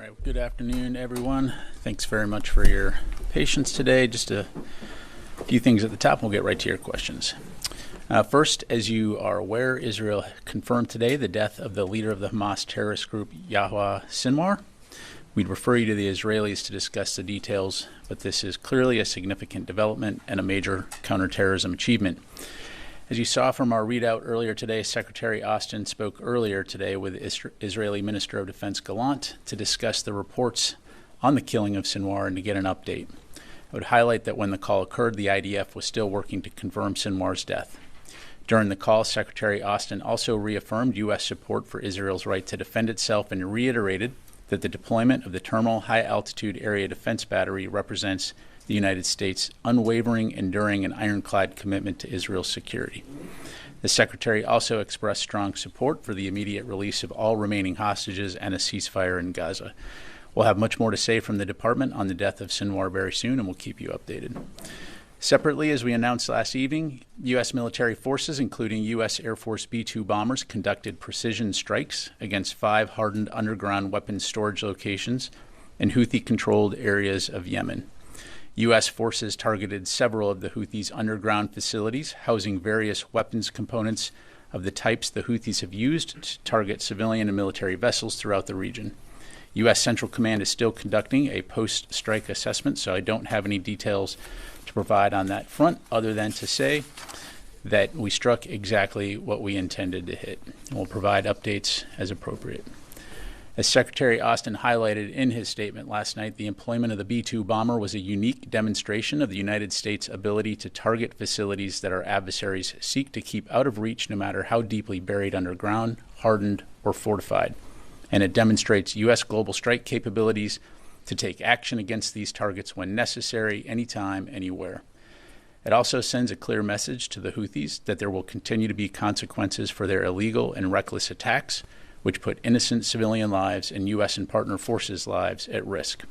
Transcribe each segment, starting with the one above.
right, good afternoon, everyone. Thanks very much for your patience today. Just a few things at the top, and we'll get right to your questions. First, as you are aware, Israel confirmed today the death of the leader of the Hamas terrorist group, Yahya Sinwar. We'd refer you to the Israelis to discuss the details, but this is clearly a significant development and a major counterterrorism achievement. As you saw from our readout earlier today, Secretary Austin spoke earlier today with Israeli Minister of Defense Gallant to discuss the reports on the killing of Sinwar and to get an update. I would highlight that when the call occurred, the IDF was still working to confirm Sinwar's death. During the call, Secretary Austin also reaffirmed U.S. support for Israel's right to defend itself and reiterated that the deployment of the Terminal High Altitude Area Defense Battery represents the United States' unwavering, enduring, and ironclad commitment to Israel's security. The Secretary also expressed strong support for the immediate release of all remaining hostages and a ceasefire in Gaza. We'll have much more to say from the Department on the death of Sinwar very soon, and we'll keep you updated. Separately, as we announced last evening, U.S. military forces, including U.S. Air Force B-2 bombers, conducted precision strikes against 5 hardened underground weapons storage locations in Houthi-controlled areas of Yemen. U.S. forces targeted several of the Houthis' underground facilities, housing various weapons components of the types the Houthis have used to target civilian and military vessels throughout the region. U.S. Central Command is still conducting a post-strike assessment, so I don't have any details to provide on that front other than to say that we struck exactly what we intended to hit. We'll provide updates as appropriate. As Secretary Austin highlighted in his statement last night, the employment of the B-2 bomber was a unique demonstration of the United States' ability to target facilities that our adversaries seek to keep out of reach no matter how deeply buried underground, hardened, or fortified. And it demonstrates U.S. global strike capabilities to take action against these targets when necessary, anytime, anywhere. It also sends a clear message to the Houthis that there will continue to be consequences for their illegal and reckless attacks, which put innocent civilian lives and U.S. and partner forces' lives at risk.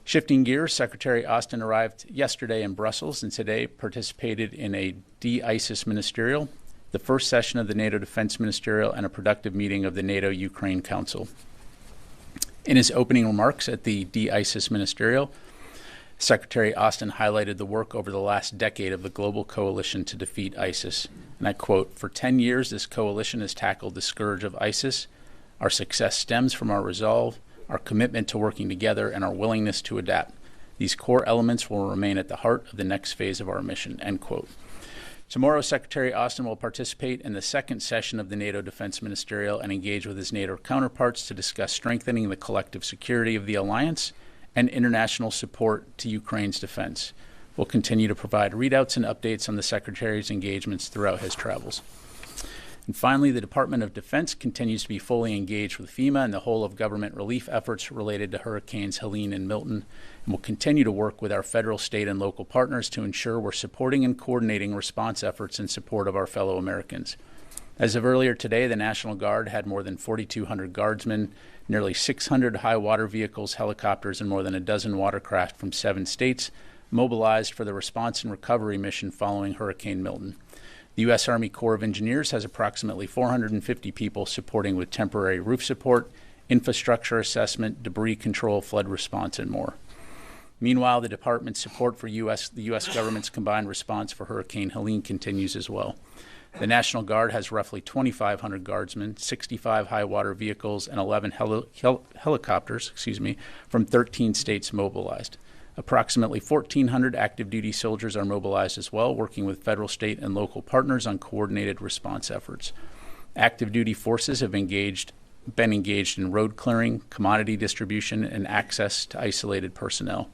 Shifting gears, Secretary Austin arrived yesterday in Brussels and today participated in a de-ISIS ministerial, the first session of the NATO Defense Ministerial, and a productive meeting of the NATO-Ukraine Council. In his opening remarks at the de-ISIS ministerial, Secretary Austin highlighted the work over the last decade of the global coalition to defeat ISIS. And I quote, "For 10 years, this coalition has tackled the scourge of ISIS. Our success stems from our resolve, our commitment to working together, and our willingness to adapt. These core elements will remain at the heart of the next phase of our mission," end quote. Tomorrow, Secretary Austin will participate in the second session of the NATO Defense Ministerial and engage with his NATO counterparts to discuss strengthening the collective security of the alliance and international support to Ukraine's defense. We'll continue to provide readouts and updates on the Secretary's engagements throughout his travels. And finally, the Department of Defense continues to be fully engaged with FEMA and the whole of government relief efforts related to Hurricanes Helene and Milton, and will continue to work with our federal, state, and local partners to ensure we're supporting and coordinating response efforts in support of our fellow Americans. As of earlier today, the National Guard had more than 4,200 guardsmen, nearly 600 high water vehicles, helicopters, and more than a dozen watercraft from 7 states mobilized for the response and recovery mission following Hurricane Milton. The U.S. Army Corps of Engineers has approximately 450 people supporting with temporary roof support, infrastructure assessment, debris control, flood response, and more. Meanwhile, the department's support for the U.S. government's combined response for Hurricane Helene continues as well. The National Guard has roughly 2,500 guardsmen, 65 high water vehicles, and 11 helicopters from 13 states mobilized. Approximately 1,400 active duty soldiers are mobilized as well, working with federal, state, and local partners on coordinated response efforts. Active duty forces have been engaged in road clearing, commodity distribution, and access to isolated personnel.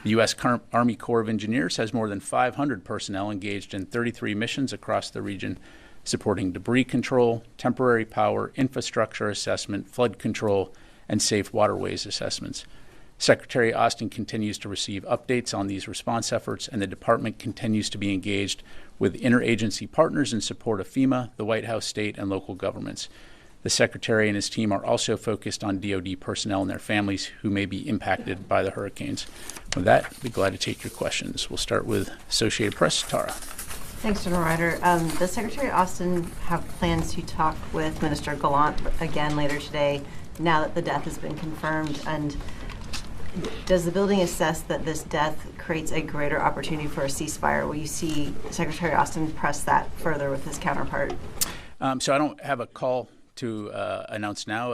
The U.S. Army Corps of Engineers has more than 500 personnel engaged in 33 missions across the region, supporting debris control, temporary power, infrastructure assessment, flood control, and safe waterways assessments. Secretary Austin continues to receive updates on these response efforts, and the department continues to be engaged with interagency partners in support of FEMA, the White House, state, and local governments. The Secretary and his team are also focused on DoD personnel and their families who may be impacted by the hurricanes. With that, I'd be glad to take your questions. We'll start with Associated Press. Tara. Thanks, General Ryder. Does Secretary Austin have plans to talk with Minister Gallant again later today now that the death has been confirmed? And does the building assess that this death creates a greater opportunity for a ceasefire? Will you see Secretary Austin press that further with his counterpart? So I don't have a call to announce now.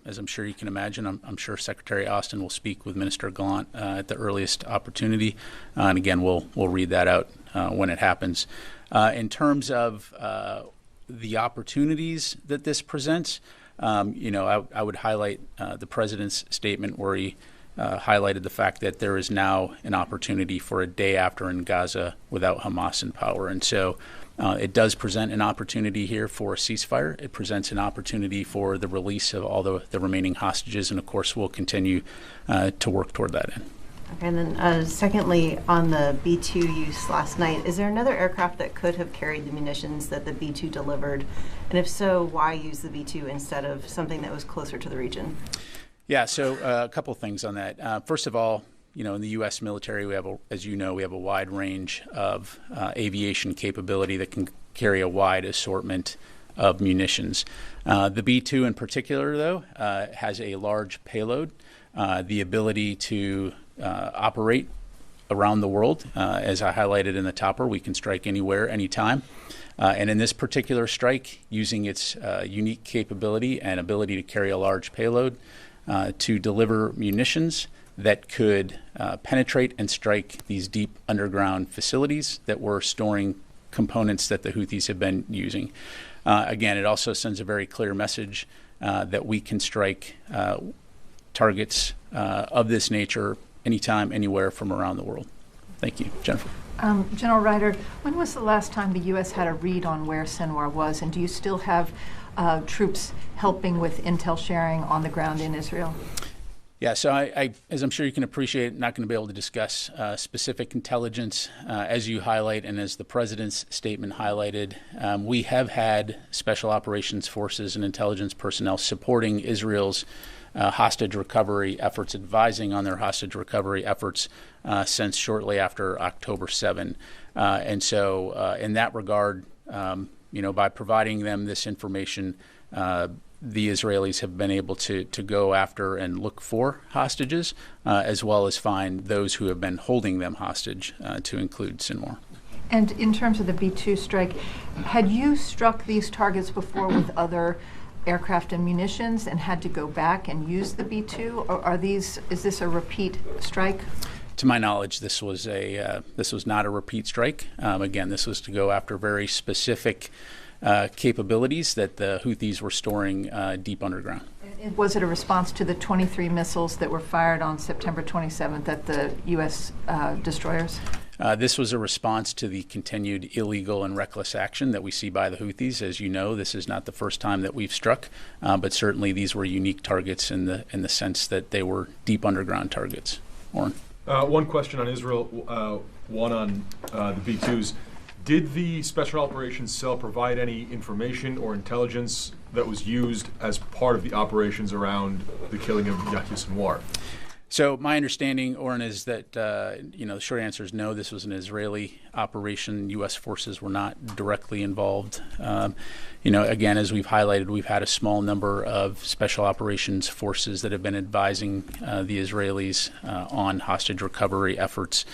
As I'm sure you can imagine, I'm sure Secretary Austin will speak with Minister Gallant at the earliest opportunity. And again, we'll read that out when it happens. In terms of the opportunities that this presents, I would highlight the President's statement where he highlighted the fact that there is now an opportunity for a day after in Gaza without Hamas in power. And so it does present an opportunity here for a ceasefire. It presents an opportunity for the release of all the remaining hostages. And, of course, we'll continue to work toward that end. Okay, and then secondly, on the B-2 use last night, is there another aircraft that could have carried the munitions that the B-2 delivered? And if so, why use the B-2 instead of something that was closer to the region? Yeah, so a couple things on that. First of all, in the U.S. military, we have, as you know, we have a wide range of aviation capability that can carry a wide assortment of munitions. The B-2 in particular, though, has a large payload, the ability to operate around the world. As I highlighted in the topper, we can strike anywhere, anytime. And in this particular strike, using its unique capability and ability to carry a large payload, to deliver munitions that could penetrate and strike these deep underground facilities that were storing components that the Houthis have been using. Again, it also sends a very clear message that we can strike targets of this nature anytime, anywhere from around the world. Thank you. Jennifer. General Ryder, when was the last time the U.S. had a read on where Sinwar was, and do you still have troops helping with intel sharing on the ground in Israel? Yeah, so I, as I'm sure you can appreciate, not going to be able to discuss specific intelligence. As you highlight and as the President's statement highlighted, we have had special operations forces and intelligence personnel supporting Israel's hostage recovery efforts, advising on their hostage recovery efforts since shortly after October 7. And so in that regard, by providing them this information, the Israelis have been able to go after and look for hostages, as well as find those who have been holding them hostage, to include Sinwar. And in terms of the B-2 strike, had you struck these targets before with other aircraft and munitions and had to go back and use the B-2, or is this a repeat strike? To my knowledge, this was not a repeat strike. Again, this was to go after very specific capabilities that the Houthis were storing deep underground. Was it a response to the 23 missiles that were fired on September 27th at the U.S. destroyers? This was a response to the continued illegal and reckless action that we see by the Houthis. As you know, this is not the first time that we've struck, but certainly these were unique targets in the sense that they were deep underground targets. Oren. One question on Israel, one on the B-2s. Did the Special Operations Cell provide any information or intelligence that was used as part of the operations around the killing of Yahya Sinwar? So my understanding, Oren, is that the short answer is no. This was an Israeli operation. U.S. forces were not directly involved. Again, as we've highlighted, we've had a small number of special operations forces that have been advising the Israelis on hostage recovery efforts.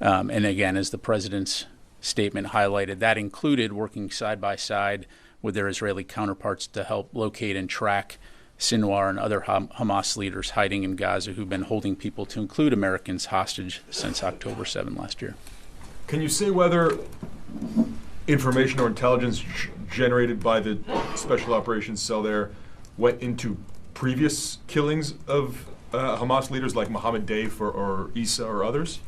And again, as the President's statement highlighted, that included working side by side with their Israeli counterparts to help locate and track Sinwar and other Hamas leaders hiding in Gaza who've been holding people, to include Americans, hostage since October 7 last year. Can you say whether information or intelligence generated by the Special Operations Cell there went into previous killings of Hamas leaders like Mohammed Deif or Issa or others?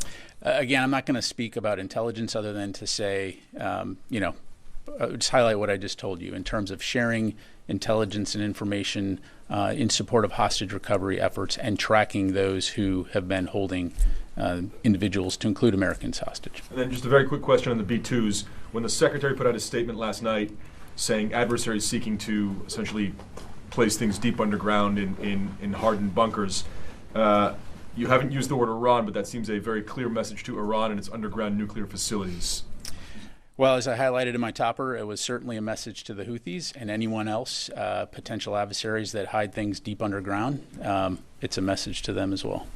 Again, I'm not going to speak about intelligence other than to say, just highlight what I just told you in terms of sharing intelligence and information in support of hostage recovery efforts and tracking those who have been holding individuals, to include Americans, hostage. And then just a very quick question on the B-2s. When the Secretary put out a statement last night saying adversaries seeking to essentially place things deep underground in hardened bunkers, you haven't used the word Iran, but that seems a very clear message to Iran and its underground nuclear facilities. Well, as I highlighted in my topper, it was certainly a message to the Houthis and anyone else, potential adversaries that hide things deep underground. It's a message to them as well.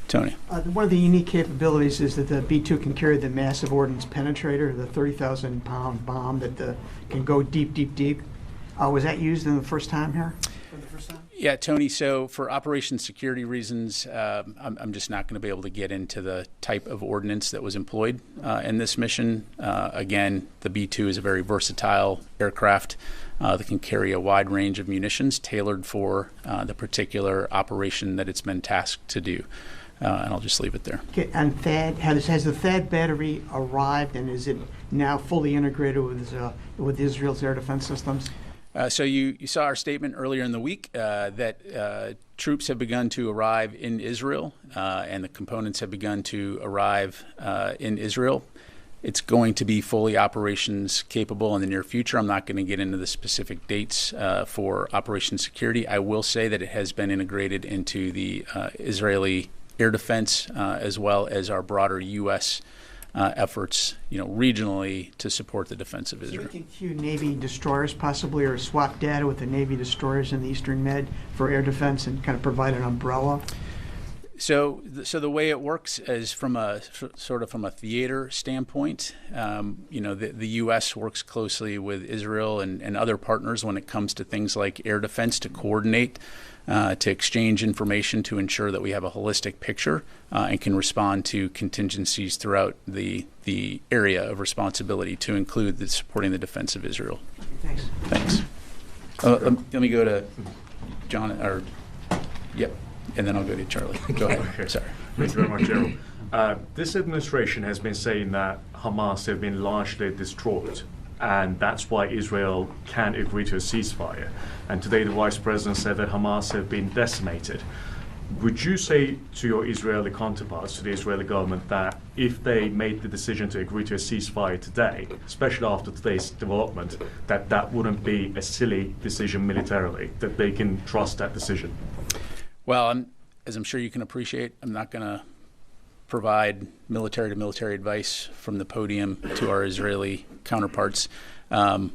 Tony. One of the unique capabilities is that the B-2 can carry the massive ordnance penetrator, the 30,000-pound bomb that can go deep, deep, deep. Was that used in the first time here? Yeah, Tony, so for operation security reasons, I'm just not going to be able to get into the type of ordnance that was employed in this mission. Again, the B-2 is a very versatile aircraft that can carry a wide range of munitions tailored for the particular operation that it's been tasked to do. And I'll just leave it there. Okay, and THAAD, has the THAAD battery arrived, and is it now fully integrated with Israel's air defense systems? So you saw our statement earlier in the week that troops have begun to arrive in Israel and the components have begun to arrive in Israel. It's going to be fully operations capable in the near future. I'm not going to get into the specific dates for operation security. I will say that it has been integrated into the Israeli air defense as well as our broader U.S. Efforts, regionally to support the defense of Israel. So we can queue Navy destroyers possibly, or swap data with the Navy destroyers in the Eastern Med for air defense and kind of provide an umbrella? So the way it works is from a theater standpoint. The U.S. works closely with Israel and other partners when it comes to things like air defense to coordinate, to exchange information to ensure that we have a holistic picture and can respond to contingencies throughout the area of responsibility, to include supporting the defense of Israel. Thanks. Let me go to John, yep. And then I'll go to Charlie. Go ahead. Okay. Sorry. Thank you very much, Errol. This administration has been saying that Hamas have been largely destroyed, and that's why Israel can't agree to a ceasefire. And today the Vice President said that Hamas have been decimated. Would you say to your Israeli counterparts, to the Israeli government, that if they made the decision to agree to a ceasefire today, especially after today's development, that wouldn't be a silly decision militarily, that they can trust that decision? Well, as I'm sure you can appreciate, I'm not going to provide military-to-military advice from the podium to our Israeli counterparts. To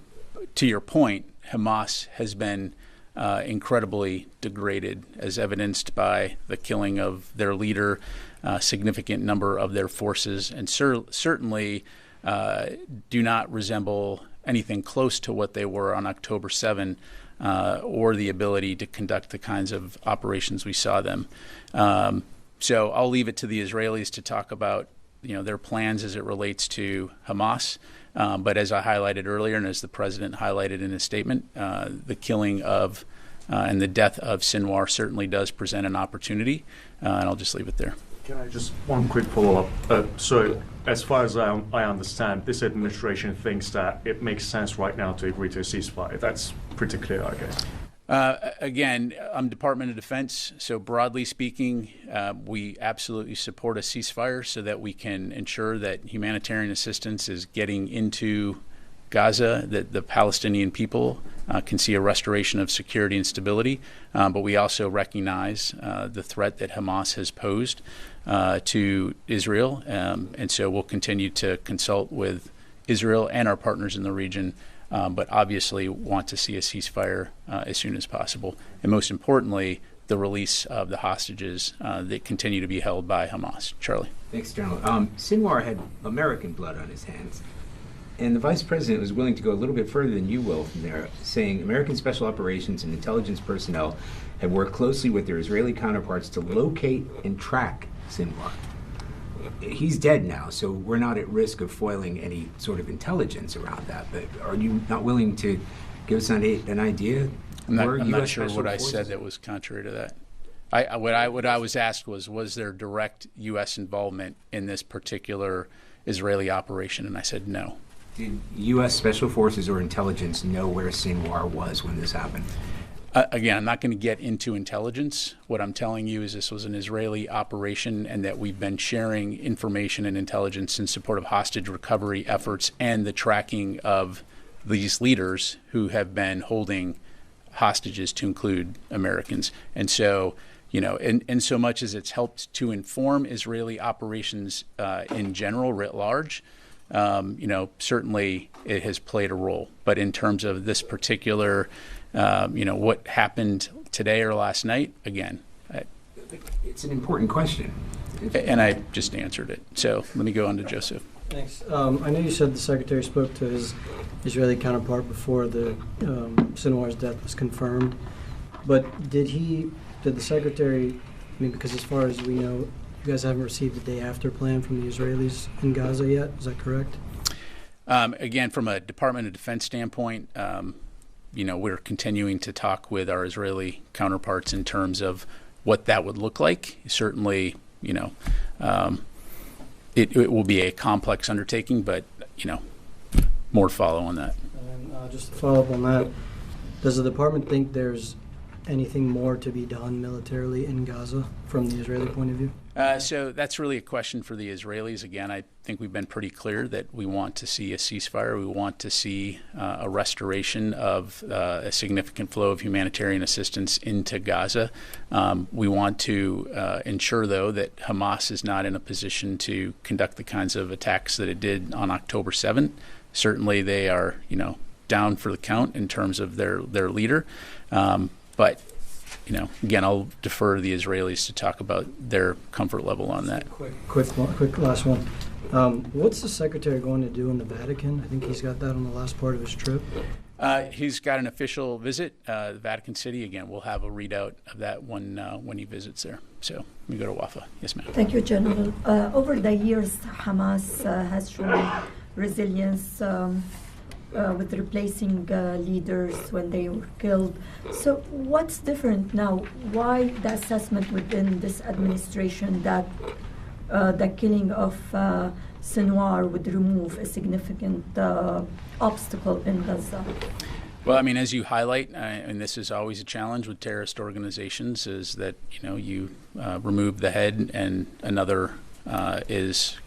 your point, Hamas has been incredibly degraded, as evidenced by the killing of their leader, a significant number of their forces, and certainly do not resemble anything close to what they were on October 7. Or the ability to conduct the kinds of operations we saw them. So I'll leave it to the Israelis to talk about their plans as it relates to Hamas. But as I highlighted earlier, and as the president highlighted in his statement, the killing of and the death of Sinwar certainly does present an opportunity. And I'll just leave it there. Can I just one quick follow-up? So as far as I understand, this administration thinks that it makes sense right now to agree to a ceasefire. That's pretty clear, I guess. Again, I'm Department of Defense, so broadly speaking, we absolutely support a ceasefire so that we can ensure that humanitarian assistance is getting into Gaza, that the Palestinian people can see a restoration of security and stability. But we also recognize the threat that Hamas has posed to Israel. And so we'll continue to consult with Israel and our partners in the region, but obviously want to see a ceasefire as soon as possible. And most importantly, the release of the hostages that continue to be held by Hamas. Charlie. Thanks, General. Sinwar had American blood on his hands. And the vice president was willing to go a little bit further than you will from there, saying American special operations and intelligence personnel had worked closely with their Israeli counterparts to locate and track Sinwar. He's dead now, so we're not at risk of foiling any sort of intelligence around that. But are you not willing to give us an idea? I'm not sure what I said that was contrary to that. What I was asked was there direct U.S. involvement in this particular Israeli operation, and I said no. Did U.S. Special Forces or intelligence know where Sinwar was when this happened? Again, I'm not going to get into intelligence. What I'm telling you is this was an Israeli operation and that we've been sharing information and intelligence in support of hostage recovery efforts and the tracking of these leaders who have been holding hostages, to include Americans. And so, in so much as it's helped to inform Israeli operations in general, writ large, certainly it has played a role. But in terms of this particular, what happened today or last night, again, It's an important question. and I just answered it. So let me go on to Joseph. Thanks. I know you said the Secretary spoke to his Israeli counterpart before the Sinwar's death was confirmed, but did the Secretary, because as far as we know, you guys haven't received a day after plan from the Israelis in Gaza yet, is that correct? Again, from a Department of Defense standpoint, we're continuing to talk with our Israeli counterparts in terms of what that would look like. Certainly, it will be a complex undertaking, but, more to follow on that. And just to follow up on that, does the department think there's anything more to be done militarily in Gaza from the Israeli point of view? So that's really a question for the Israelis. Again, I think we've been pretty clear that we want to see a ceasefire. We want to see a restoration of a significant flow of humanitarian assistance into Gaza. We want to ensure, though, that Hamas is not in a position to conduct the kinds of attacks that it did on October 7th. Certainly they are, down for the count in terms of their leader. But again, I'll defer to the Israelis to talk about their comfort level on that. Quick last one. What's the Secretary going to do in the Vatican? I think he's got that on the last part of his trip. He's got an official visit, the Vatican City. Again, we'll have a readout of that when he visits there. So let me go to Wafa. Yes, ma'am. Thank you, General. Over the years, Hamas has shown resilience with replacing leaders when they were killed. So what's different now? Why the assessment within this administration that the killing of Sinwar would remove a significant obstacle in Gaza? Well, as you highlight, and this is always a challenge with terrorist organizations, is that you remove the head and another is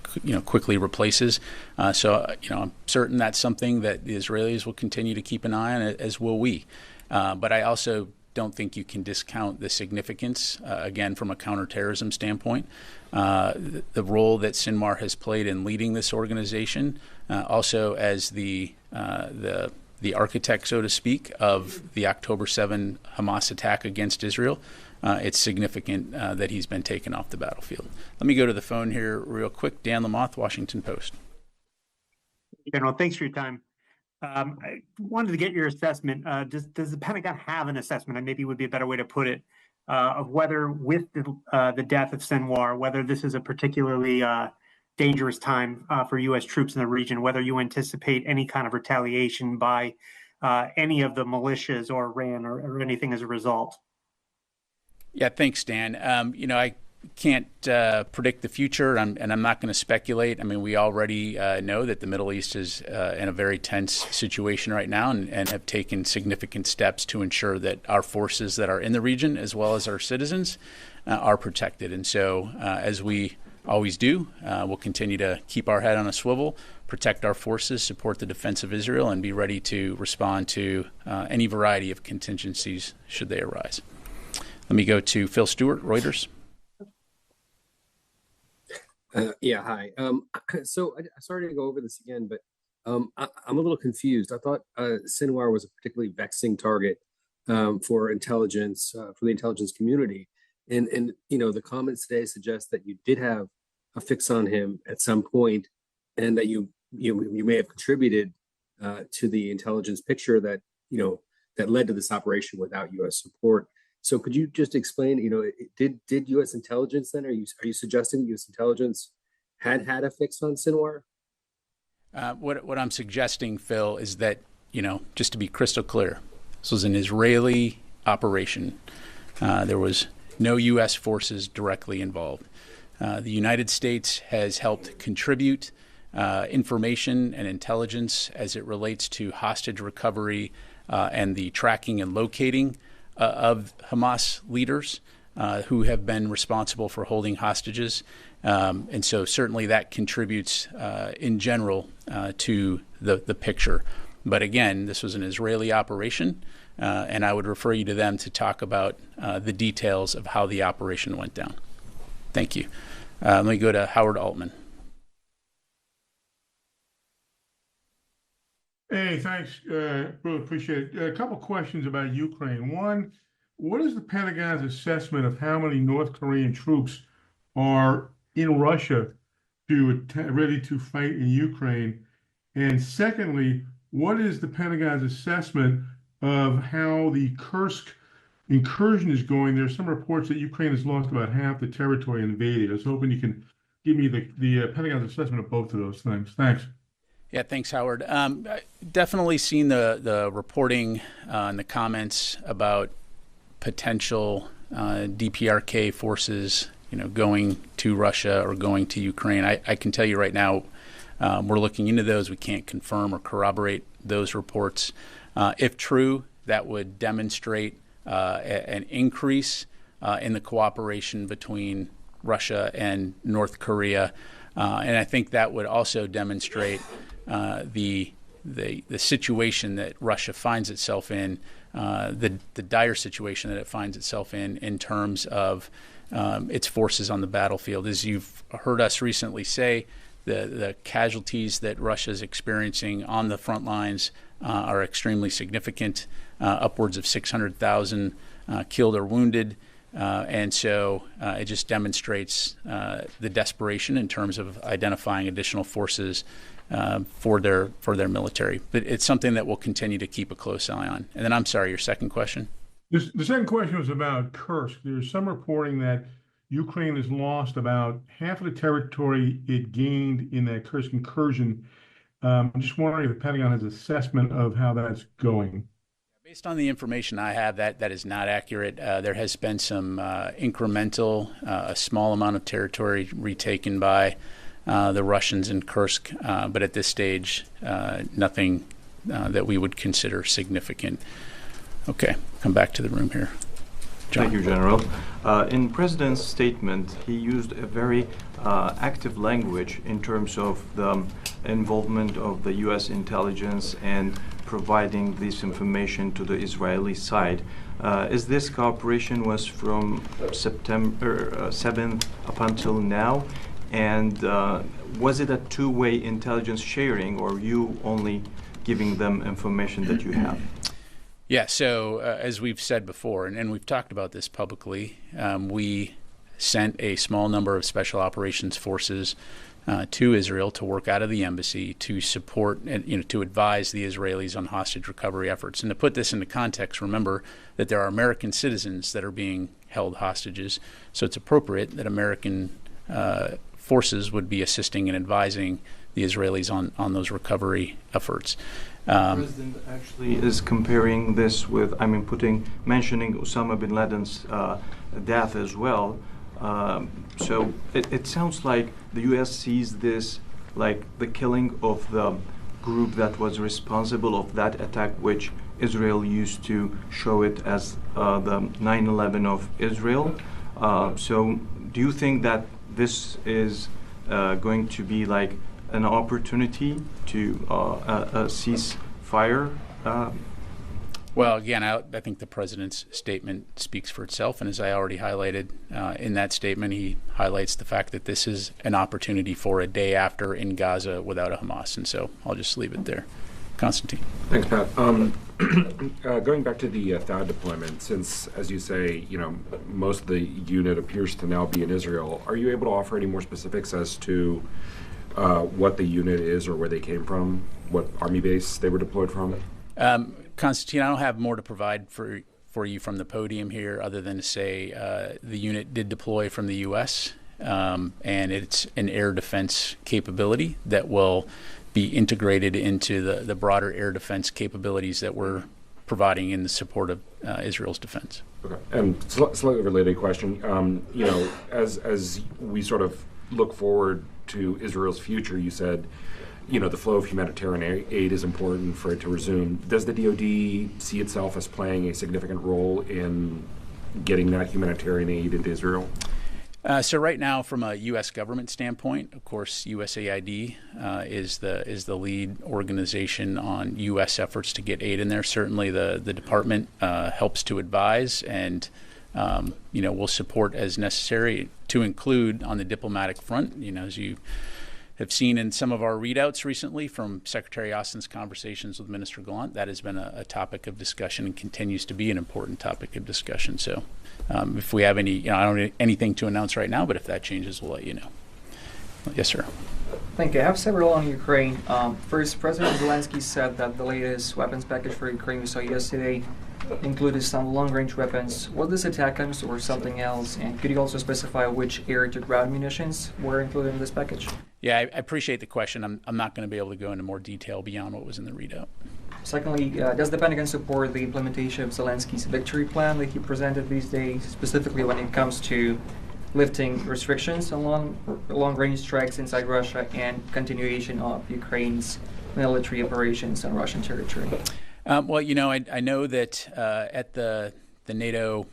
quickly replaces. So I'm certain that's something that the Israelis will continue to keep an eye on, as will we. But I also don't think you can discount the significance, again, from a counterterrorism standpoint, the role that Sinwar has played in leading this organization, also as the architect, so to speak, of the October 7 Hamas attack against Israel. It's significant that he's been taken off the battlefield. Let me go to the phone here real quick. Dan Lamoth, Washington Post. General, thanks for your time. I wanted to get your assessment. Does the Pentagon have an assessment, and maybe would be a better way to put it, of whether with the death of Sinwar, whether this is a particularly dangerous time for U.S. troops in the region, whether you anticipate any kind of retaliation by any of the militias or Iran or anything as a result? Yeah, thanks, Dan. I can't predict the future, and I'm not going to speculate. We already know that the Middle East is in a very tense situation right now, and have taken significant steps to ensure that our forces that are in the region, as well as our citizens, are protected. And so, as we always do, we'll continue to keep our head on a swivel, protect our forces, support the defense of Israel, and be ready to respond to any variety of contingencies should they arise. Let me go to Phil Stewart, Reuters. Hi. So sorry to go over this again, but I'm a little confused. I thought Sinwar was a particularly vexing target for intelligence, for the intelligence community. And the comments today suggest that you did have a fix on him at some point, and that you may have contributed to the intelligence picture that that led to this operation without U.S. support. So could you just explain, did U.S. intelligence then, are you suggesting U.S. intelligence had a fix on Sinwar? What I'm suggesting, Phil, is that, just to be crystal clear, this was an Israeli operation. There was no U.S. forces directly involved. The United States has helped contribute information and intelligence as it relates to hostage recovery and the tracking and locating of Hamas leaders who have been responsible for holding hostages. And so certainly that contributes in general to the picture. But again, this was an Israeli operation, and I would refer you to them to talk about the details of how the operation went down. Thank you. Let me go to Howard Altman. Hey, thanks. Really appreciate it. A couple questions about Ukraine. One, what is the Pentagon's assessment of how many North Korean troops are in Russia ready to fight in Ukraine? And secondly, what is the Pentagon's assessment of how the Kursk incursion is going? There's some reports that Ukraine has lost about half the territory invaded. I was hoping you can give me the Pentagon's assessment of both of those things. Thanks. Yeah, thanks, Howard. Definitely seen the reporting and the comments about potential DPRK forces, going to Russia or going to Ukraine. I can tell you right now, we're looking into those. We can't confirm or corroborate those reports. If true, that would demonstrate an increase in the cooperation between Russia and North Korea, and I think that would also demonstrate the situation that Russia finds itself in, the dire situation that it finds itself in terms of its forces on the battlefield. As you've heard us recently say, the casualties that Russia is experiencing on the front lines are extremely significant, upwards of 600,000 killed or wounded. And so it just demonstrates the desperation in terms of identifying additional forces for their military. But it's something that we'll continue to keep a close eye on. And then, I'm sorry, your second question? The second question was about Kursk. There's some reporting that Ukraine has lost about half of the territory it gained in that Kursk incursion. I'm just wondering if the Pentagon has an assessment of how that's going. Based on the information I have, that is not accurate. There has been some incremental, a small amount of territory retaken by the Russians in Kursk, but at this stage, nothing that we would consider significant. Okay, come back to the room here. John. Thank you, General. In President's statement, he used a very active language in terms of the involvement of the U.S. intelligence and providing this information to the Israeli side. Is this cooperation was from September 7th up until now? And was it a two-way intelligence sharing, or you only giving them information that you have? Yeah, so as we've said before, and we've talked about this publicly, we sent a small number of special operations forces to Israel to work out of the embassy to support and to advise the Israelis on hostage recovery efforts. And to put this into context, remember that there are American citizens that are being held hostages, so it's appropriate that American forces would be assisting and advising the Israelis on those recovery efforts. The President actually is comparing this with, mentioning Osama bin Laden's death as well. So it sounds like the U.S. sees this like the killing of the group that was responsible of that attack, which Israel used to show it as the 9/11 of Israel. So do you think that this is going to be like an opportunity to cease fire? Well, again, I think the President's statement speaks for itself. And as I already highlighted in that statement, he highlights the fact that this is an opportunity for a day after in Gaza without a Hamas. And so I'll just leave it there. Constantine. Thanks, Pat. Going back to the THAAD deployment, since, as you say, most of the unit appears to now be in Israel, are you able to offer any more specifics as to what the unit is or where they came from, what Army base they were deployed from? Constantine, I don't have more to provide for you from the podium here other than to say the unit did deploy from the U.S., and it's an air defense capability that will be integrated into the broader air defense capabilities that we're providing in the support of Israel's defense. Okay. And slightly related question, as we sort of look forward to Israel's future, you said, the flow of humanitarian aid is important for it to resume. Does the DoD see itself as playing a significant role in getting that humanitarian aid into Israel? So right now, from a U.S. government standpoint, of course, USAID is the lead organization on U.S. efforts to get aid in there. Certainly, the department helps to advise, and will support as necessary. To include on the diplomatic front, as you have seen in some of our readouts recently from Secretary Austin's conversations with Minister Gallant, that has been a topic of discussion and continues to be an important topic of discussion. So if we have any, I don't have anything to announce right now, but if that changes, we'll let you know. Yes, sir. Thank you. I have several on Ukraine. First, President Zelensky said that the latest weapons package for Ukraine we saw yesterday included some long-range weapons. Was this ATACMS or something else? And could you also specify which air-to-ground munitions were included in this package? Yeah, I appreciate the question. I'm not going to be able to go into more detail beyond what was in the readout. Secondly, does the Pentagon support the implementation of Zelensky's victory plan that he presented these days, specifically when it comes to lifting restrictions on long-range strikes inside Russia and continuation of Ukraine's military operations on Russian territory? Well, I know that at the NATO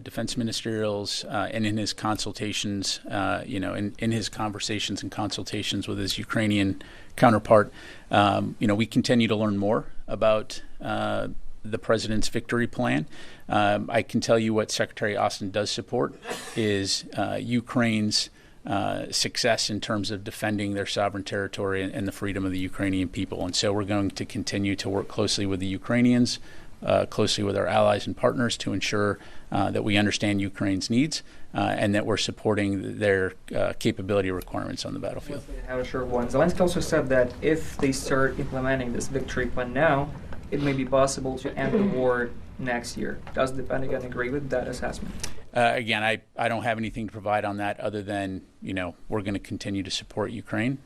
defense ministerials and in his consultations, in his conversations and consultations with his Ukrainian counterpart, we continue to learn more about the president's victory plan. I can tell you what Secretary Austin does support is Ukraine's success in terms of defending their sovereign territory and the freedom of the Ukrainian people. And so we're going to continue to work closely with the Ukrainians, closely with our allies and partners to ensure that we understand Ukraine's needs and that we're supporting their capability requirements on the battlefield. I have a short one. Zelensky also said that if they start implementing this victory plan now, it may be possible to end the war next year. Does the Pentagon agree with that assessment? Again, I don't have anything to provide on that other than, we're going to continue to support Ukraine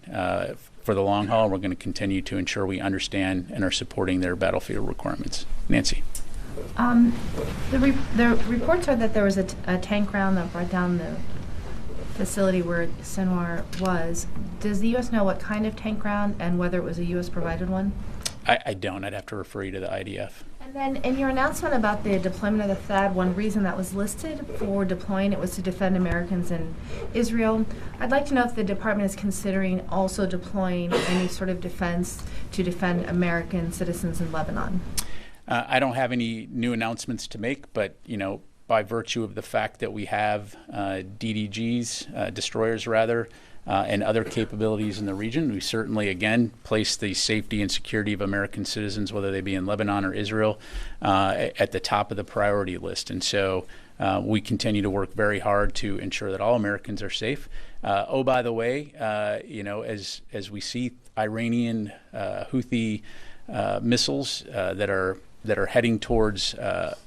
for the long haul. We're going to continue to ensure we understand and are supporting their battlefield requirements. Nancy. The reports are that there was a tank round that brought down the facility where Sinwar was. Does the U.S. know what kind of tank round and whether it was a U.S. provided one? I don't. I'd have to refer you to the IDF. And then in your announcement about the deployment of the THAAD, one reason that was listed for deploying it was to defend Americans in Israel. I'd like to know if the department is considering also deploying any sort of defense to defend American citizens in Lebanon. I don't have any new announcements to make, but, by virtue of the fact that we have DDGs, destroyers rather, and other capabilities in the region, we certainly, again, place the safety and security of American citizens, whether they be in Lebanon or Israel, at the top of the priority list. And so we continue to work very hard to ensure that all Americans are safe. By the way, as we see Iranian Houthi missiles that are heading towards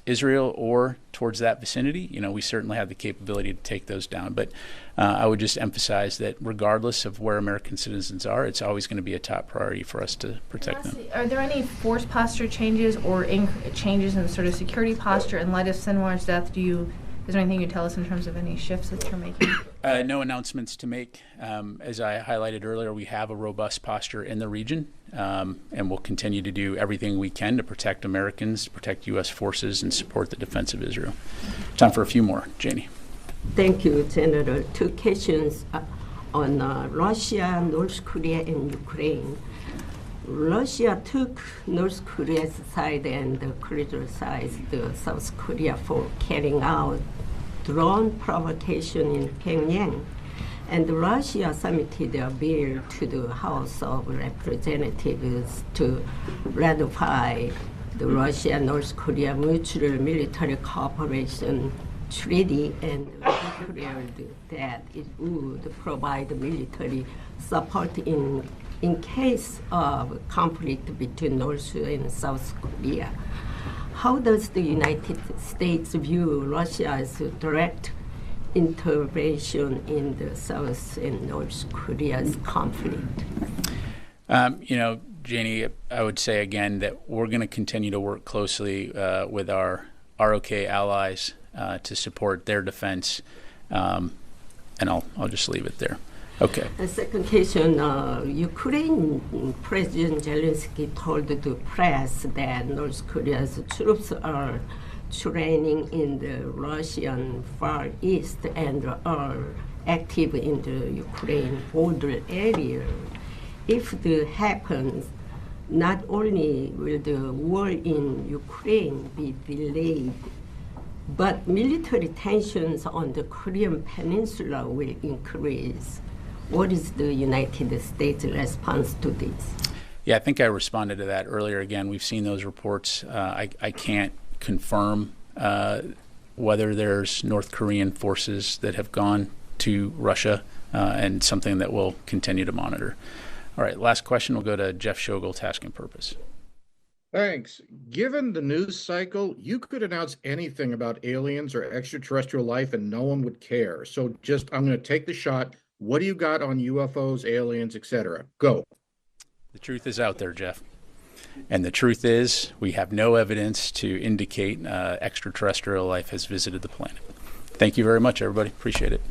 Israel or towards that vicinity, we certainly have the capability to take those down. But I would just emphasize that regardless of where American citizens are, it's always going to be a top priority for us to protect them. Are there any force posture changes or changes in sort of security posture in light of Sinwar's death? Is there anything you tell us in terms of any shifts that you're making? No announcements to make. As I highlighted earlier, we have a robust posture in the region, and we'll continue to do everything we can to protect Americans, protect U.S. forces, and support the defense of Israel. Time for a few more. Janie. Thank you, General. Two questions on Russia, North Korea, and Ukraine. Russia took North Korea's side and criticized South Korea for carrying out drone provocation in Pyongyang. And Russia submitted a bill to the House of Representatives to ratify the Russia-North Korea Mutual Military Cooperation Treaty and declared that it would provide military support in case of conflict between North and South Korea. How does the United States view Russia's direct intervention in the South and North Korea's conflict? Janie, I would say again that we're going to continue to work closely with our ROK allies to support their defense, and I'll just leave it there. Okay. The second question, Ukraine President Zelensky told the press that North Korea's troops are training in the Russian Far East and are active in the Ukraine border area. If that happens, not only will the war in Ukraine be delayed, but military tensions on the Korean Peninsula will increase. What is the United States response to this? Yeah, I think I responded to that earlier. Again, we've seen those reports. I can't confirm whether there's North Korean forces that have gone to Russia, and something that we'll continue to monitor. All right, last question will go to Jeff Shogel, Task and Purpose. Thanks. Given the news cycle, you could announce anything about aliens or extraterrestrial life and no one would care. So I'm going to take the shot. What do you got on UFOs, aliens, etc.? Go. The truth is out there, Jeff. And the truth is we have no evidence to indicate extraterrestrial life has visited the planet. Thank you very much, everybody. Appreciate it.